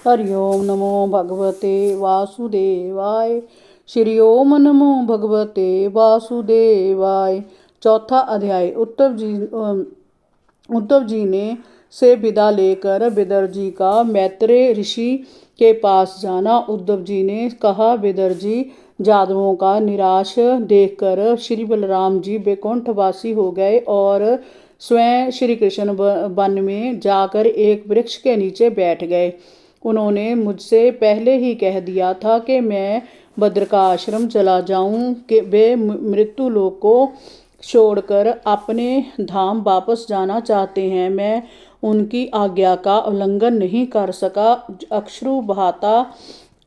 हरि ओम नमो भगवते वासुदेवाय। श्री ओम नमो भगवते वासुदेवाय। चौथा अध्याय। उद्धव जी ने से विदा लेकर विदर जी का मैत्रेय ऋषि के पास जाना। उद्धव जी ने कहा, विदर जी, जादवों का निराश देखकर श्री बलराम जी वैकुंठवासी हो गए और स्वयं श्री कृष्ण वन में जाकर एक वृक्ष के नीचे बैठ गए। उन्होंने मुझसे पहले ही कह दिया था कि मैं भद्र का आश्रम चला जाऊं कि वे मृत्यु लोक को छोड़कर अपने धाम वापस जाना चाहते हैं। मैं उनकी आज्ञा का उल्लंघन नहीं कर सका। अश्रु बहाता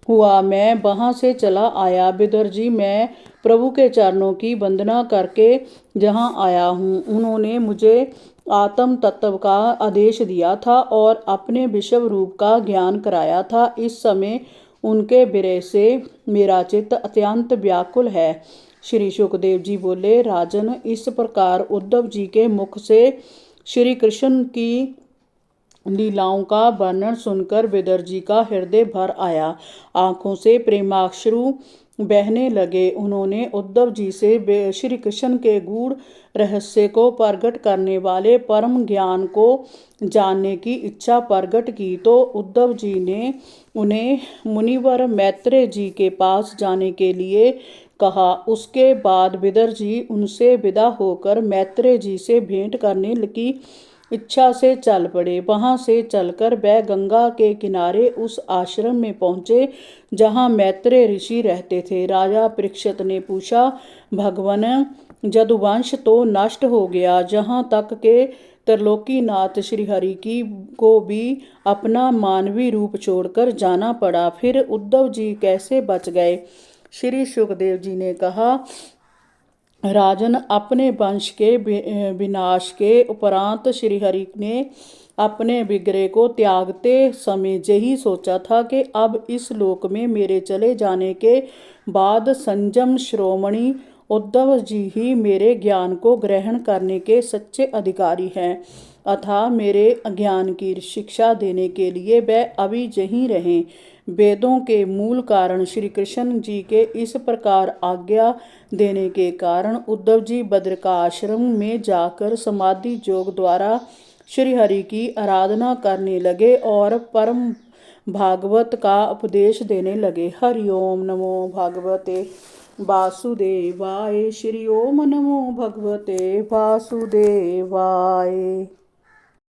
हुआ मैं वहां से चला आया। विदर जी, मैं प्रभु के चरणों की वंदना करके जहाँ आया हूँ। उन्होंने मुझे आत्म तत्व का आदेश दिया था और अपने विश्व रूप का ज्ञान कराया था। इस समय उनके विरह से मेरा चित्त अत्यंत व्याकुल है। श्री सुखदेव जी बोले, राजन, इस प्रकार उद्धव जी के मुख से श्री कृष्ण की लीलाओं का वर्णन सुनकर विदर जी का हृदय भर आया। आंखों से प्रेमाश्रु बहने लगे। उन्होंने उद्धव जी से श्री कृष्ण के गूढ़ रहस्य को प्रकट करने वाले परम ज्ञान को जानने की इच्छा प्रकट की तो उद्धव जी ने उन्हें मुनिवर मैत्रेय जी के पास जाने के लिए कहा। उसके बाद विदर जी उनसे विदा होकर मैत्रेय जी से भेंट करने की इच्छा से चल पड़े। वहां से चलकर वह गंगा के किनारे उस आश्रम में पहुंचे जहां मैत्रेय ऋषि रहते थे। राजा परीक्षित ने पूछा, भगवन, यदुवंश तो नष्ट हो गया, जहां तक के त्रिलोकीनाथ श्रीहरि की को भी अपना मानवी रूप छोड़कर जाना पड़ा, फिर उद्धव जी कैसे बच गए? श्री सुखदेव जी ने कहा, राजन, अपने वंश के विनाश के उपरांत श्रीहरि ने अपने विग्रह को त्यागते समय यही सोचा था कि अब इस लोक में मेरे चले जाने के बाद संयम श्रोमणी उद्धव जी ही मेरे ज्ञान को ग्रहण करने के सच्चे अधिकारी हैं। अतः मेरे अज्ञान की शिक्षा देने के लिए वह अभी यहीं रहें। वेदों के मूल कारण श्री कृष्ण जी के इस प्रकार आज्ञा देने के कारण उद्धव जी भद्र का आश्रम में जाकर समाधि योग द्वारा श्री हरि की आराधना करने लगे और परम भागवत का उपदेश देने लगे। हरि ओम नमो भगवते वासुदेवाय। श्री ओम नमो भगवते वासुदेवाय।